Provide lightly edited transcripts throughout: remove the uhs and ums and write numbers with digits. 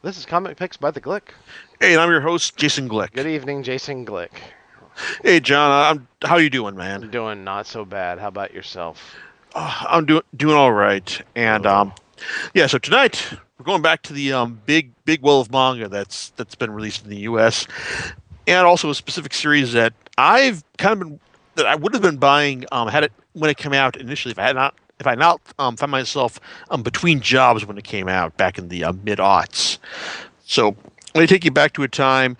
This is Comic Picks by the Glick. Hey, and I'm your host, Jason Good Glick. evening, Jason Glick. Hey, John, how you doing, man? I'm doing not so bad. How about yourself? I'm doing all right. And Oh, yeah, so tonight we're going back to the big well of manga that's been released in the U.S. and also a specific series that I've kind of been that I would have been buying had it when it came out initially if I not found myself between jobs when it came out back in the mid aughts. So let me take you back to a time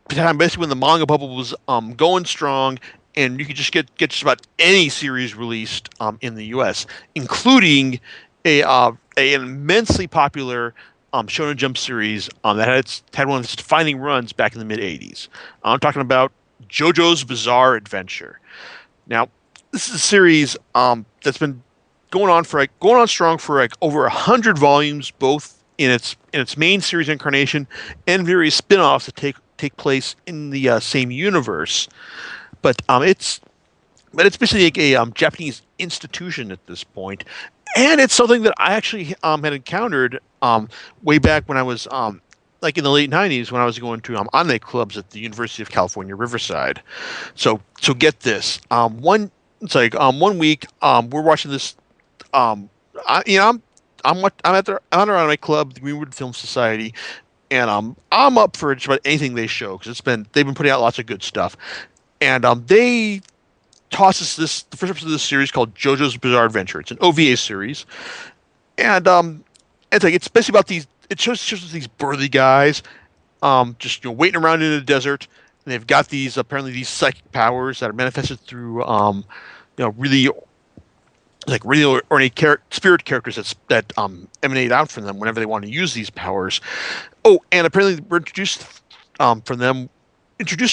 basically when the manga bubble was going strong, and you could just get just about any series released in the U.S., including an immensely popular Shonen Jump series that had one of its defining runs back in the mid '80s. I'm talking about JoJo's Bizarre Adventure. Now, this is a series that's been going on strong for like over 100 volumes, both in its main series incarnation and various spin-offs that take place in the same universe. But it's basically like a Japanese institution at this point, and it's something that I actually had encountered way back when I was like in the late '90s when I was going to anime clubs at the University of California, Riverside. So get this. One week we're watching this. Um, I'm at our anime club, the Greenwood Film Society, and I'm up for just about anything they show because they've been putting out lots of good stuff. And they toss us the first episode of this series called JoJo's Bizarre Adventure. It's an OVA series, and it's basically about these. It shows us these burly guys, just waiting around in the desert, and they've got these apparently these psychic powers that are manifested through really like really ornate spirit characters that emanate out from them whenever they want to use these powers. Oh, and apparently we're introduced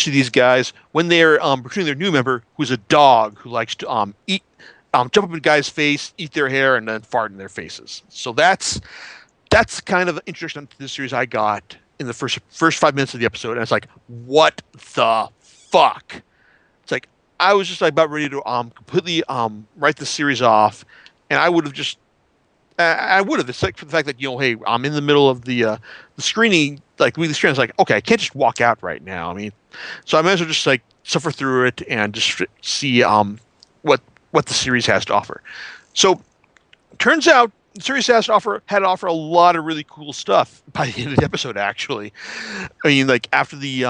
to these guys when they're recruiting their new member, who's a dog who likes to eat, jump up in guys' face, eat their hair, and then fart in their faces. So that's kind of an introduction to this series I got in the first 5 minutes of the episode, and it's like, what the fuck? It's like I was just like about ready to completely write the series off, and I would have. It's like for the fact that hey, I'm in the middle of the screening, like with the screen. It's like, okay, I can't just walk out right now. I mean, so I might as well just like suffer through it and just see what what the series has to offer. So turns out the series had to offer a lot of really cool stuff by the end of the episode. Actually, I mean, like after the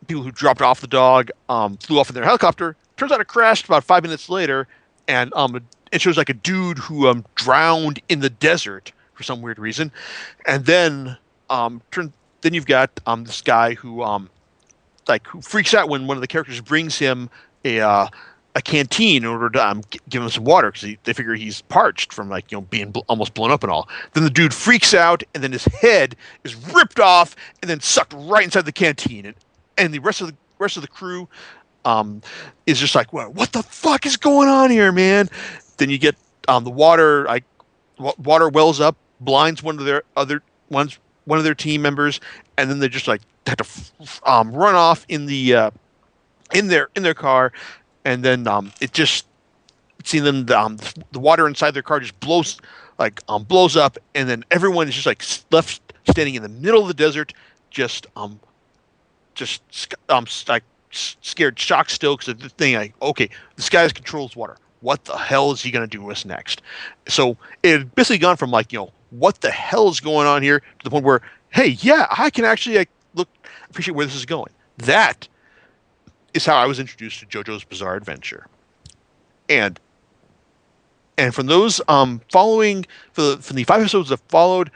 people who dropped off the dog flew off in their helicopter, turns out it crashed about 5 minutes later, and it shows like a dude who drowned in the desert for some weird reason, and then you've got this guy who freaks out when one of the characters brings him a uh, a canteen in order to give him some water because they figure he's parched from like being almost blown up and all. Then the dude freaks out, and then his head is ripped off and then sucked right inside the canteen, and the rest of the crew um, is just like, what the fuck is going on here, man? Then you get the water wells up, blinds one of their team members, and then they just like have to run off in their car, and then it just seeing them the water inside their car just blows up, and then everyone is just like left standing in the middle of the desert, just just like scared, shocked still because of the thing. Like, okay, this guy controls water. What the hell is he gonna do to us next? So it had basically gone from like what the hell is going on here to the point where, hey, yeah, I can actually like look appreciate where this is going. That is how I was introduced to JoJo's Bizarre Adventure, and from those following from the 5 episodes that followed,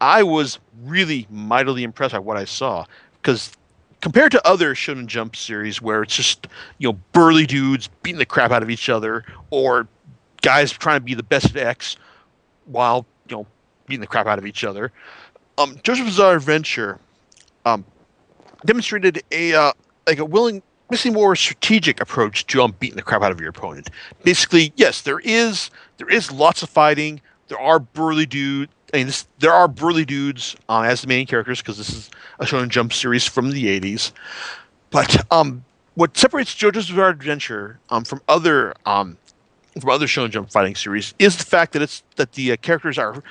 I was really mightily impressed by what I saw because compared to other Shonen Jump series where it's just burly dudes beating the crap out of each other or guys trying to be the best at X while beating the crap out of each other, JoJo's Bizarre Adventure um, demonstrated a willing, basically more strategic approach to beating the crap out of your opponent. Basically, yes, there is lots of fighting. There are burly dudes. There are burly dudes as the main characters because this is a Shonen Jump series from the '80s. But what separates JoJo's Bizarre Adventure from other Shonen Jump fighting series is the fact that the characters are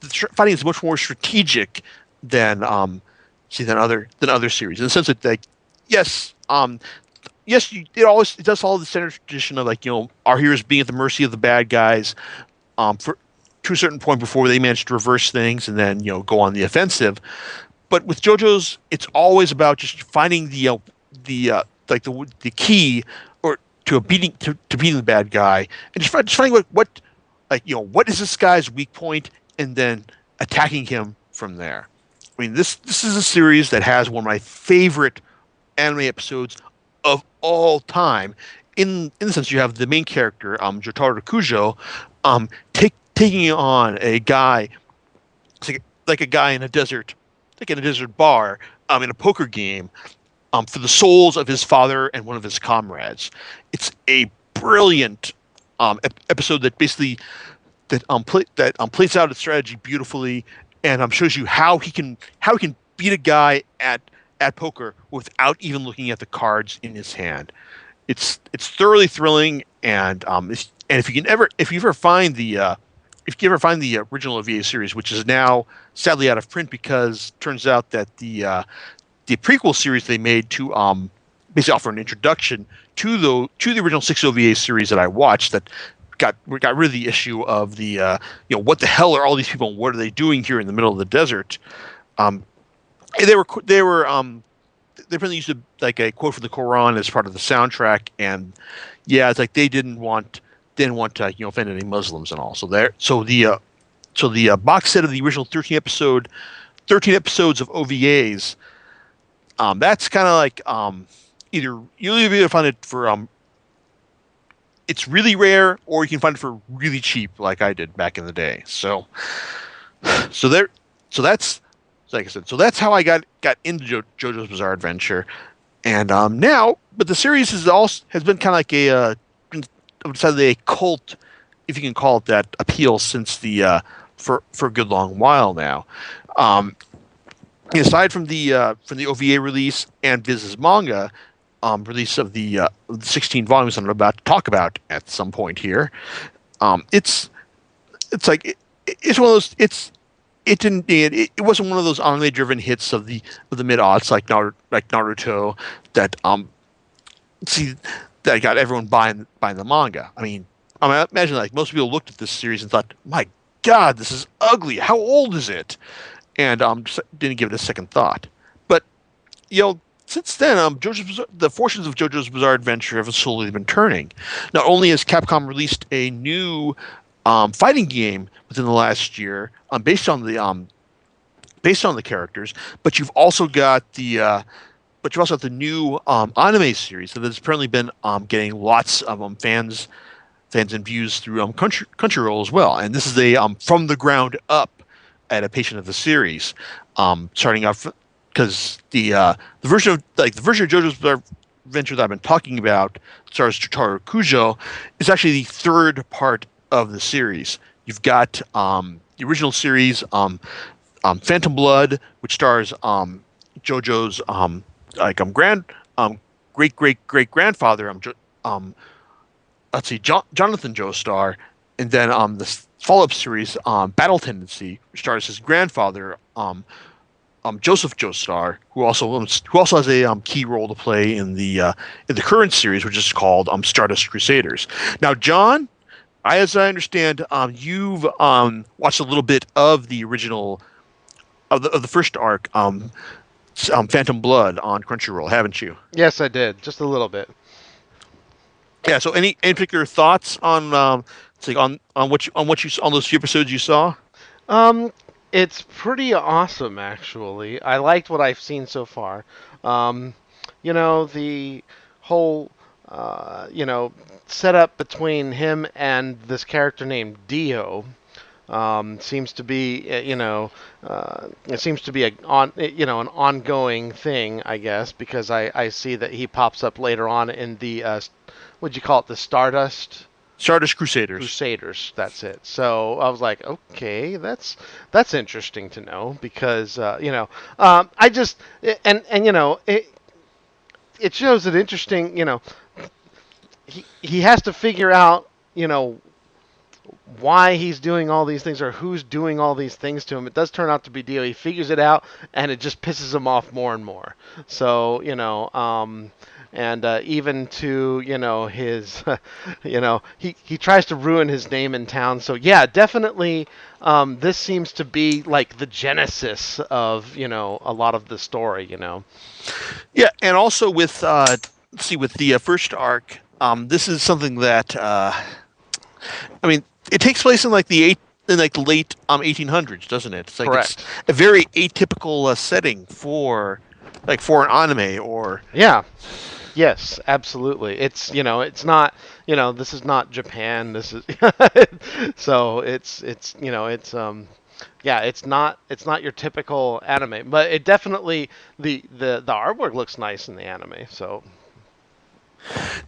the fighting is much more strategic than than other series in the sense that like yes yes it does follow the standard tradition of like our heroes being at the mercy of the bad guys for to a certain point before they manage to reverse things and then go on the offensive. But with JoJo's, it's always about just finding the like the key or to beating the bad guy and just finding what like what is this guy's weak point and then attacking him from there. I mean, this is a series that has one of my favorite anime episodes of all time. In the sense, you have the main character, Jotaro Kujo, taking on a guy, it's like a guy in a desert, like in a desert bar, in a poker game, for the souls of his father and one of his comrades. It's a brilliant episode that basically plays out its strategy beautifully and shows you how he can beat a guy at poker without even looking at the cards in his hand. It's thoroughly thrilling and if you ever find the original OVA series, which is now sadly out of print because it turns out that the prequel series they made to basically offer an introduction to the original 6 OVA series that I watched that got rid of the issue of the what the hell are all these people and what are they doing here in the middle of the desert. Um, they apparently used like a quote from the Quran as part of the soundtrack, and yeah, it's like they didn't want to offend any Muslims and all. So the box set of the original 13 episodes of OVAs, that's kind of like either you'll either find it for it's really rare, or you can find it for really cheap, like I did back in the day. So there, so that's like I said. So that's how I got into JoJo's Bizarre Adventure, and now, but the series has been kind of like decidedly a cult, if you can call it that, appeal since the for a good long while now. Um, Aside from the OVA release and Viz's manga release of the 16 volumes I'm about to talk about at some point here, it's it's one of those it wasn't one of those anime driven hits of the mid aughts like Naruto that see that got everyone buying the manga. I imagine like most people looked at this series and thought, my God, this is ugly. How old is it? And just didn't give it a second thought. But since then, the fortunes of JoJo's Bizarre Adventure have slowly been turning. Not only has Capcom released a new fighting game within the last year based on the characters, but you've also got the new anime series that has apparently been getting lots of fans and views through Crunchyroll as well. And this is a from the ground up adaptation of the series, starting off because the version of JoJo's Bizarre Adventure that I've been talking about, stars Jotaro Kujo, is actually the third part of the series. You've got the original series, Phantom Blood, which stars JoJo's grand great grandfather, let's see, Jonathan Joestar, and then the follow-up series, Battle Tendency, which stars his grandfather, Joseph Joestar, who also has a key role to play in the current series, which is called Stardust Crusaders. Now, John, as I understand, you've watched a little bit of the original of the first arc, Phantom Blood on Crunchyroll, haven't you? Yes, I did. Just a little bit. Yeah. So, any particular thoughts on on those few episodes you saw? Um, it's pretty awesome, actually. I liked what I've seen so far. Um, the whole, setup between him and this character named Dio. Seems to be it seems to be an ongoing thing, I guess, because I see that he pops up later on in the what'd you call it, the Stardust Crusaders. Crusaders, that's it. So I was like, okay, that's interesting to know because I just and it shows an interesting he has to figure out why he's doing all these things or who's doing all these things to him. It does turn out to be Dio. He figures it out, and it just pisses him off more and more. So and even to his, he tries to ruin his name in town. So yeah, definitely, this seems to be like the genesis of a lot of the story. Yeah, and also with let's see, with the first arc, this is something that I mean, it takes place in like the late 1800s, doesn't it? It's like it's Correct. a very atypical setting for an anime or Yeah. Yes, absolutely. It's not, this is not Japan. This is so yeah, it's not your typical anime, but it definitely the artwork looks nice in the anime. So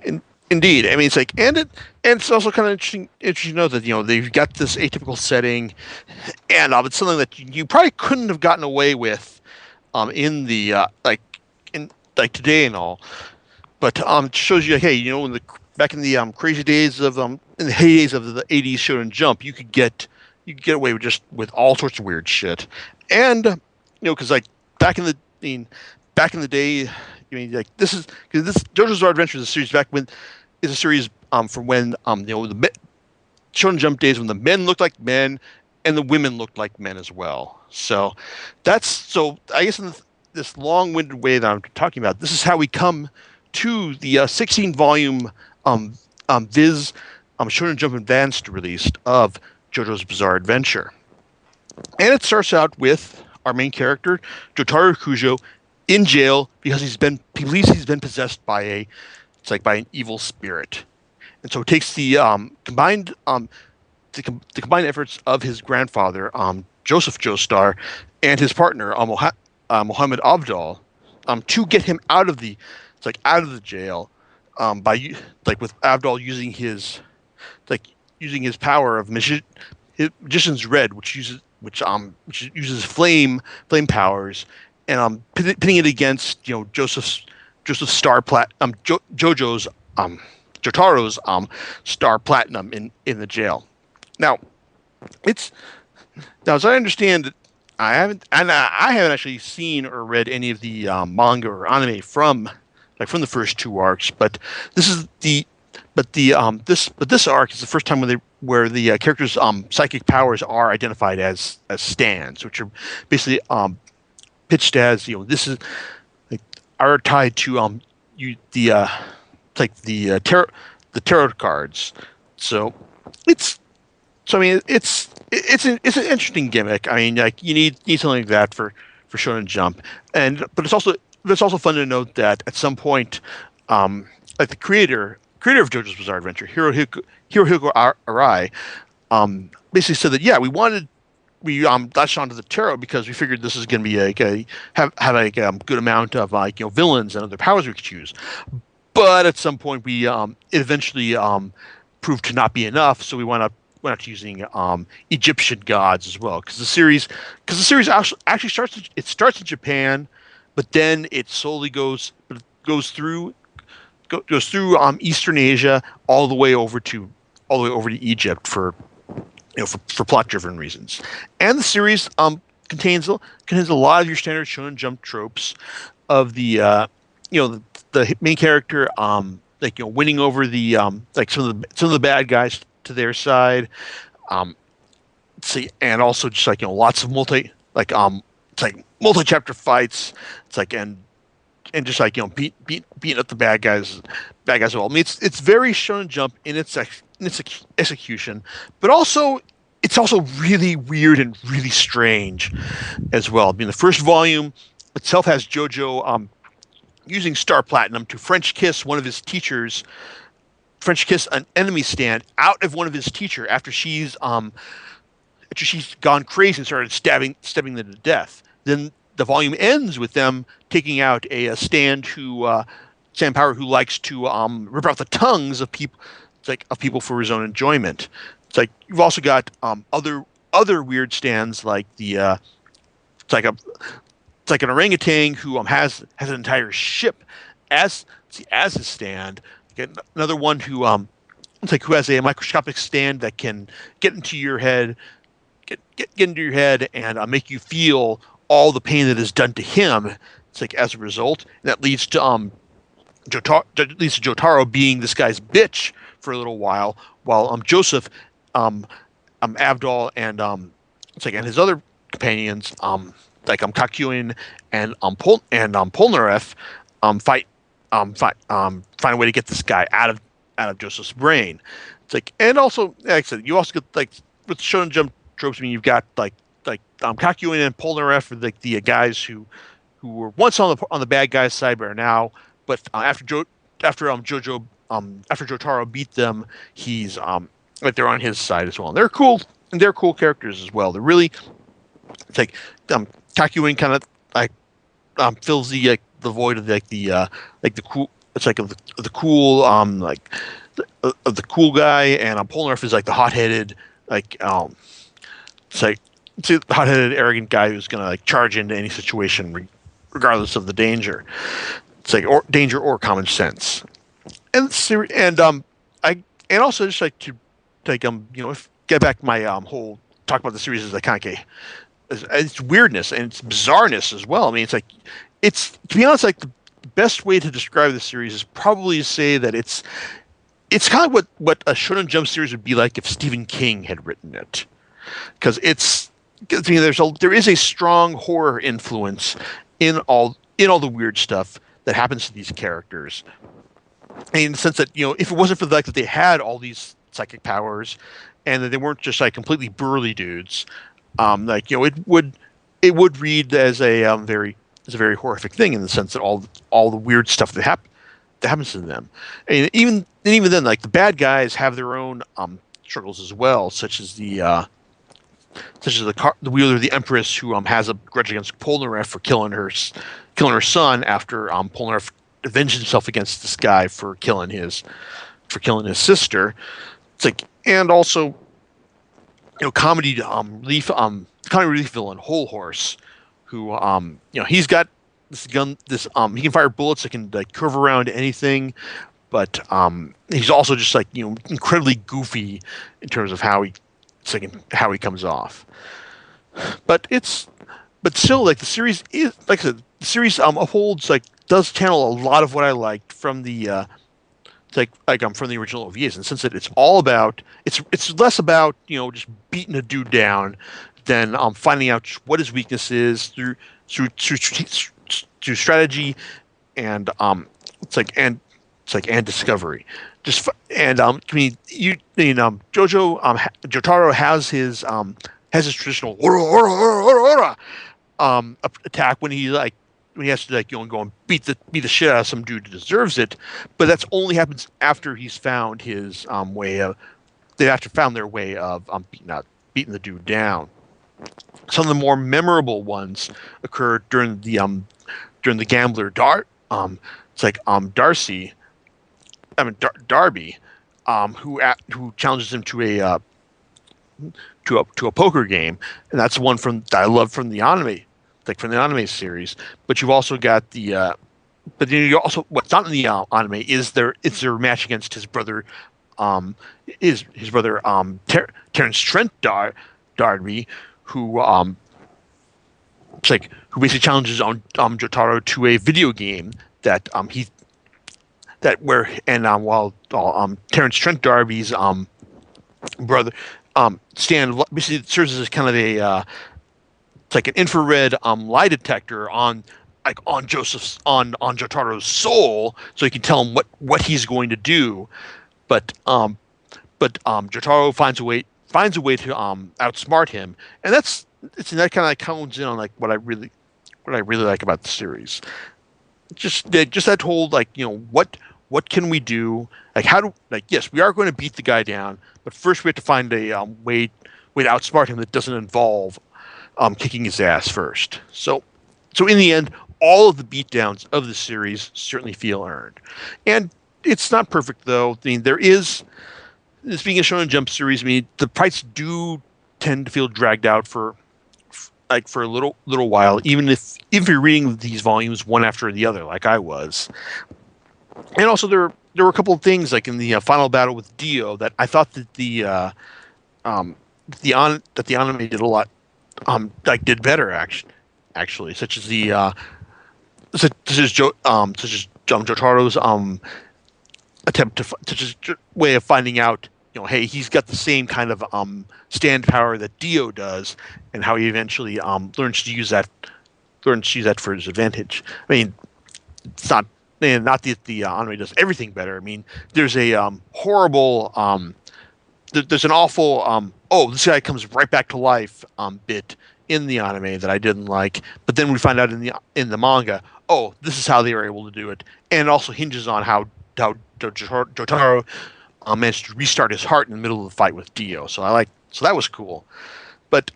in, indeed. I mean, it's like and it's also kind of interesting to know that they've got this atypical setting, and it's something that you probably couldn't have gotten away with in the in like today and all. But it shows you, like, hey, in the back in the crazy days of in the heydays of the '80s Shonen Jump, you could get away with just with all sorts of weird shit, and because like back in the I mean, back in the day, I mean, like this is because this JoJo's Bizarre Adventure is a series back when is a series from when Shonen Jump days when the men looked like men and the women looked like men as well. So I guess in this long-winded way that I'm talking about, this is how we come to the 16 volume Viz Shonen Jump Advanced release of JoJo's Bizarre Adventure. And it starts out with our main character, Jotaro Kujo, in jail because he believes he's been possessed by by an evil spirit. And so it takes the combined efforts of his grandfather, Joseph Joestar, and his partner, Mohammed Abdal, to get him out of the jail, by with Abdal using his power of his magician's red, which uses flame powers, and pitting it against Joseph's star Jojo's Jotaro's star platinum in the jail. Now, it's now as I understand it, I haven't actually seen or read any of the manga or anime from the first two arcs, but this is the this arc is the first time where the characters' psychic powers are identified as stands, which are basically pitched as this is like are tied to the tarot cards. So it's I mean it's an interesting gimmick. I mean, like you need something like that for Shonen Jump, but it's also fun to note that at some point, like the creator of JoJo's Bizarre Adventure, Hirohiko Arai, basically said that yeah, we latched onto the tarot because we figured this is going to be have a good amount of villains and other powers we could choose. But at some point, it eventually proved to not be enough, so we went up to using Egyptian gods as well. Because the series actually starts in Japan, but then it slowly goes through Eastern Asia all the way over to Egypt for plot driven reasons. And the series contains a lot of your standard Shonen Jump tropes of the main character winning over the some of the bad guys to their side. And also just lots of multi chapter fights. It's like and just beating up the bad guys as well. I mean, it's very Shonen Jump in its execution, but also it's also really weird and really strange as well. I mean, the first volume itself has Jojo using Star Platinum to French kiss an enemy stand out of one of his teacher after she's gone crazy and started stabbing them to death. Then the volume ends with them taking out a stand power who likes to rip out the tongues of people for his own enjoyment. It's like you've also got other weird stands like it's like an orangutan who has an entire ship as his stand. Another one who it's like who has a microscopic stand that can get into your head, get into your head and make you feel all the pain that is done to him. It's like as a result, and that leads to Jotaro being this guy's bitch for a little while Joseph, um, Avdol, and it's like and his other companions, like Kakyoin and Polnareff, fight find a way to get this guy out of Joseph's brain. It's like, and also, like I said, you also get like with Shonen Jump tropes. I mean, you've got like Kakyoin and Polnareff are like the guys who were once on the bad guys' side, but are now. But after Jojo after Jotaro beat them, he's like they're on his side as well. And they're cool, and they're cool characters as well. They're really, it's like Kakyoin kind of like fills the void of like the cool. It's like of the cool like of the cool guy, and Polnareff is like the hot-headed like it's like the hot-headed arrogant guy who's gonna like charge into any situation regardless of the danger. It's like or danger or common sense. And I and also just like to like get back my whole talk about the series as a kind of its weirdness and its bizarreness as well. I mean, it's like it's to be honest, like the best way to describe the series is probably to say that it's kind of what a Shonen Jump series would be like if Stephen King had written it, because I mean, there is a strong horror influence in all the weird stuff that happens to these characters. And in the sense that if it wasn't for the fact that they had all these psychic powers, and that they weren't just like completely burly dudes, like it would read as a very horrific thing in the sense that all the weird stuff that happens to them, and even then, like the bad guys have their own struggles as well, such as the wielder, the Empress, who has a grudge against Polnareff for killing her son after Polnareff avenged himself against this guy for killing his sister. It's like, and also comedy relief villain Whole Horse, who he's got this gun, he can fire bullets that can like curve around anything, but he's also just like incredibly goofy in terms of how he comes off. But still, like the series is, like I said, the series upholds, like does channel a lot of what I liked from the from the original OVAs, and since it's all about it's less about just beating a dude down than finding out what his weakness is through strategy and and discovery. I mean Jojo Jotaro has his traditional attack when he has to go and beat the shit out of some dude who deserves it, but that's only happens after he's found his way of found their way of beating the dude down. Some of the more memorable ones occurred during the gambler Darby, who challenges him to a poker game, and that's one that I love from the anime, like from the anime series. But you've also got but then you also, what's not in the anime is their match against his brother, Terrence Trent Darby, who who basically challenges Jotaro to a video game that while Terrence Trent Darby's brother Stan basically serves as kind of a it's like an infrared lie detector on Jotaro's soul, so he can tell him what he's going to do. But Jotaro finds a way to outsmart him, and that kind of comes in on like what I really like about the series. Just that whole what can we do? Like yes, we are going to beat the guy down, but first we have to find a way to outsmart him that doesn't involve kicking his ass first. So in the end, all of the beatdowns of the series certainly feel earned, and it's not perfect though. I mean, this being a Shonen Jump series, I mean, the fights do tend to feel dragged out for a little while, even if you're reading these volumes one after the other, like I was. And also there there were a couple of things like in the final battle with Dio that I thought that um the anime did a lot like did better actually, such as the such as Jotaro's attempt to just way of finding out, hey, he's got the same kind of stand power that Dio does, and how he eventually learns to use that for his advantage. I mean, it's not and not that the anime does everything better. I mean, there's a horrible there's an awful oh, this guy comes right back to life bit in the anime that I didn't like, but then we find out in the manga, oh, this is how they were able to do it, and it also hinges on how Jotaro managed to restart his heart in the middle of the fight with Dio. So that was cool, but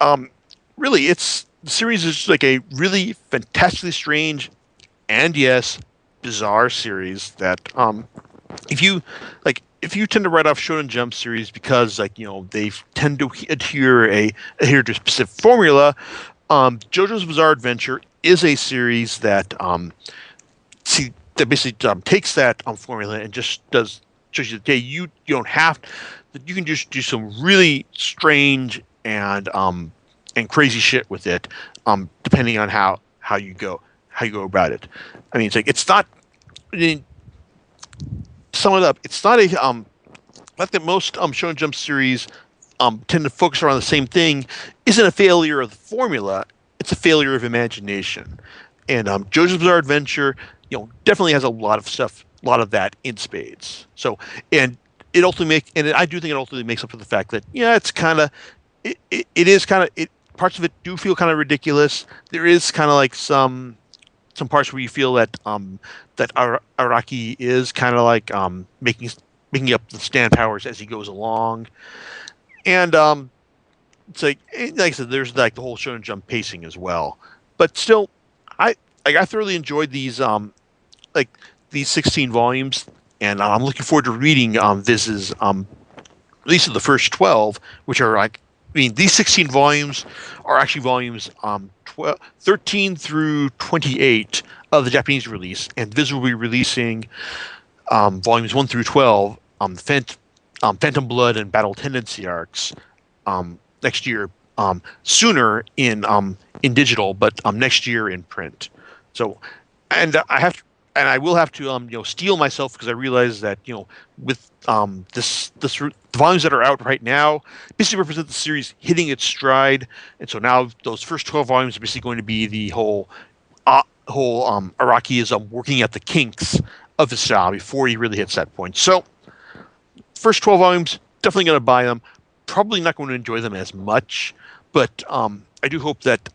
really, the series is like a really fantastically strange and yes, bizarre series that if you tend to write off Shonen Jump series because they tend to adhere to a specific formula, JoJo's Bizarre Adventure is a series that basically takes that formula and just shows you that, hey, you don't have that you can just do some really strange and crazy shit with it, depending on how you go about it. I mean, it's not. I mean, to sum it up, it's not a like that most Shonen Jump series tend to focus around the same thing. Isn't a failure of the formula. It's a failure of imagination. And JoJo's Bizarre Adventure, definitely has a lot of that in spades. So, and I do think it ultimately makes up for the fact that it's kind of, it is kind of parts of it do feel kind of ridiculous. There is kind of like some parts where you feel that Araki is kind of like making up the stand powers as he goes along, and it's like I said, there's like the whole Shonen Jump pacing as well. But still, I thoroughly enjoyed these 16 volumes, and I'm looking forward to reading Viz's at least of the first 12, which are like. I mean, these 16 volumes are actually volumes 13 through 28 of the Japanese release, and Viz will be releasing volumes 1 through 12, Phantom Blood and Battle Tendency arcs next year, sooner in digital, but next year in print. So, and I will have to steel myself because I realize that with the volumes that are out right now basically represent the series hitting its stride, and so now those first 12 volumes are basically going to be the whole Araki is working at the kinks of his style before he really hits that point. So first 12 volumes, definitely going to buy them. Probably not going to enjoy them as much, but I do hope that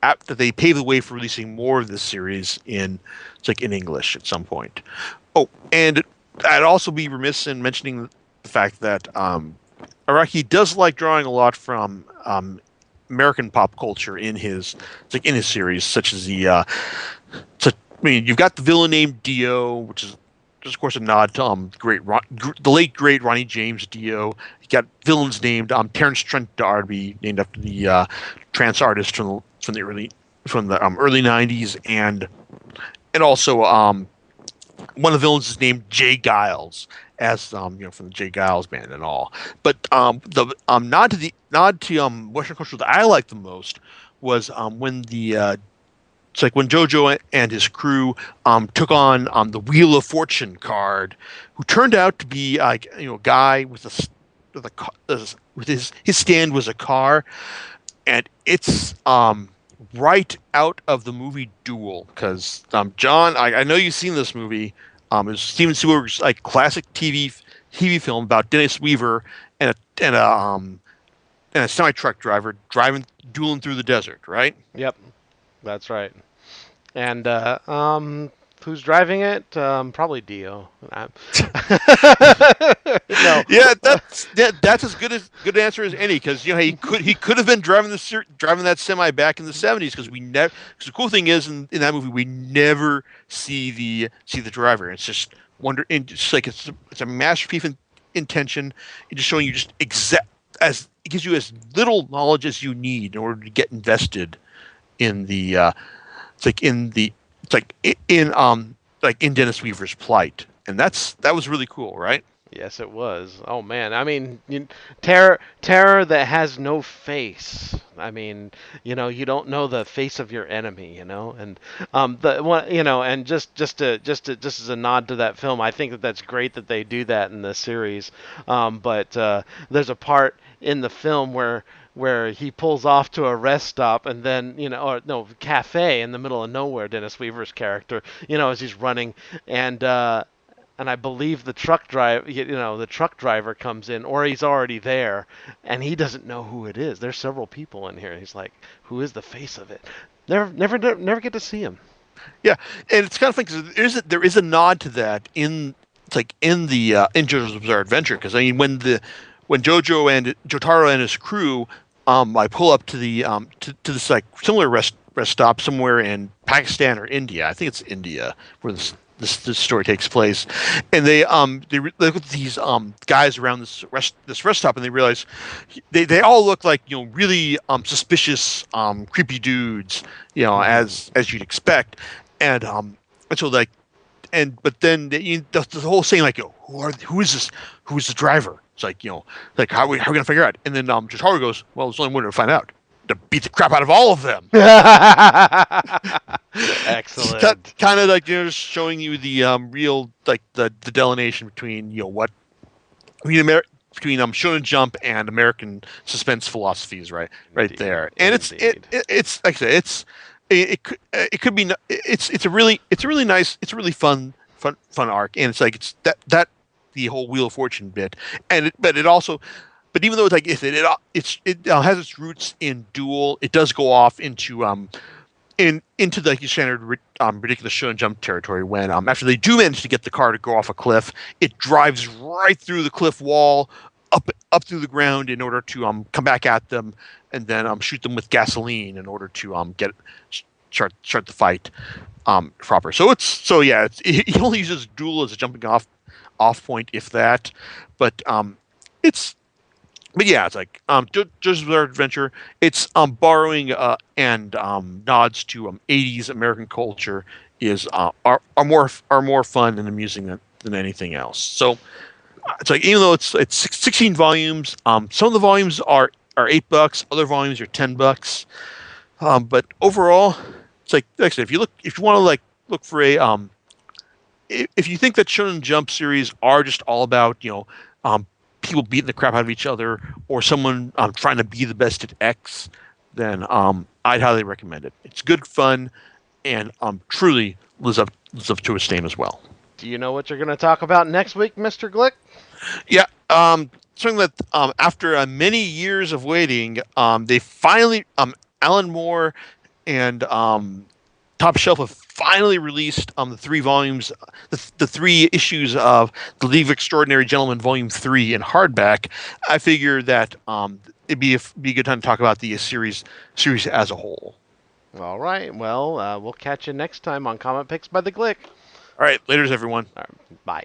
that they pave the way for releasing more of this series in English at some point. Oh, and I'd also be remiss in mentioning the fact that Araki does like drawing a lot from American pop culture in his series, such as you've got the villain named Dio, which is of course a nod to the late great Ronnie James Dio. You got villains named Terrence Trent D'Arby, named after the trance artist from the early 90s, and also one of the villains is named Jay Giles, as from the Jay Giles band and all. But the nod to Western culture that I like the most was when when Jojo and his crew took on the Wheel of Fortune card, who turned out to be a guy with his stand was a car, and it's right out of the movie Duel, because John, I know you've seen this movie. It's Steven Spielberg's classic TV film about Dennis Weaver and a semi truck driver dueling through the desert, right? Yep, that's right. And who's driving it? Probably Dio. No. Yeah, that's as good answer as any, because he could have been driving that semi back in the 70s, because the cool thing is in that movie we never see the driver. It's just it's a masterpiece in intention, and just showing you just it gives you as little knowledge as you need in order to get invested in the in Dennis Weaver's plight and that was really cool, right? Yes, it was. Oh man, I mean, terror that has no face. I mean, you don't know the face of your enemy, and the one, and just as a nod to that film, I think that that's great that they do that in the series. But there's a part in the film where he pulls off to a rest stop and then or no, cafe in the middle of nowhere. Dennis Weaver's character, as he's running and. And I believe the truck driver comes in, or he's already there, and he doesn't know who it is. There's several people in here, and he's like, "Who is the face of it?" Never get to see him. Yeah, and it's kind of funny because there is a nod to that in it's like in JoJo's Bizarre Adventure, because I mean when Jojo and Jotaro and his crew I pull up to the to this like similar rest stop somewhere in Pakistan or India. I think it's India where this story takes place, and they look at these guys around this rest stop, and they realize they all look like really suspicious creepy dudes, as you'd expect, and so like but then the whole saying like who is this, who is the driver? It's like like how are we gonna figure out? And then Jotaro goes, well, there's only one way to find out, to beat the crap out of all of them. Excellent. Kind of like just showing you the real like the delineation between what between Shonen Jump and American suspense philosophies, right Indeed. there. And it's like I said, it could be it's a really nice, it's a really fun arc, and it's like it's that the whole Wheel of Fortune bit, but it also. But even though it's like if it has its roots in Duel, it does go off into into the standard ridiculous Shonen Jump territory when after they do manage to get the car to go off a cliff, it drives right through the cliff wall, up through the ground in order to come back at them, and then shoot them with gasoline in order to start the fight proper. He only uses Duel as a jumping off point, if that, but it's. But yeah, it's like JoJo's Bizarre Adventure. It's borrowing and nods to 80s American culture is are more fun and amusing than anything else. So it's like even though it's 16 volumes, some of the volumes are $8, other volumes are $10. But overall, it's like I said, if you want to like look for a if you think that Shonen Jump series are just all about people beating the crap out of each other, or someone trying to be the best at X, then I'd highly recommend it. It's good fun, and truly lives up to its name as well. Do you know what you're going to talk about next week, Mr. Glick? Yeah, something that after many years of waiting, they finally Alan Moore and Top Shelf have finally released the 3 volumes, the 3 issues of The League of Extraordinary Gentlemen, Volume 3 in hardback. I figure that it'd be a good time to talk about the series as a whole. All right. Well, we'll catch you next time on Comic Picks by the Glick. All right, laters, everyone. All right, bye.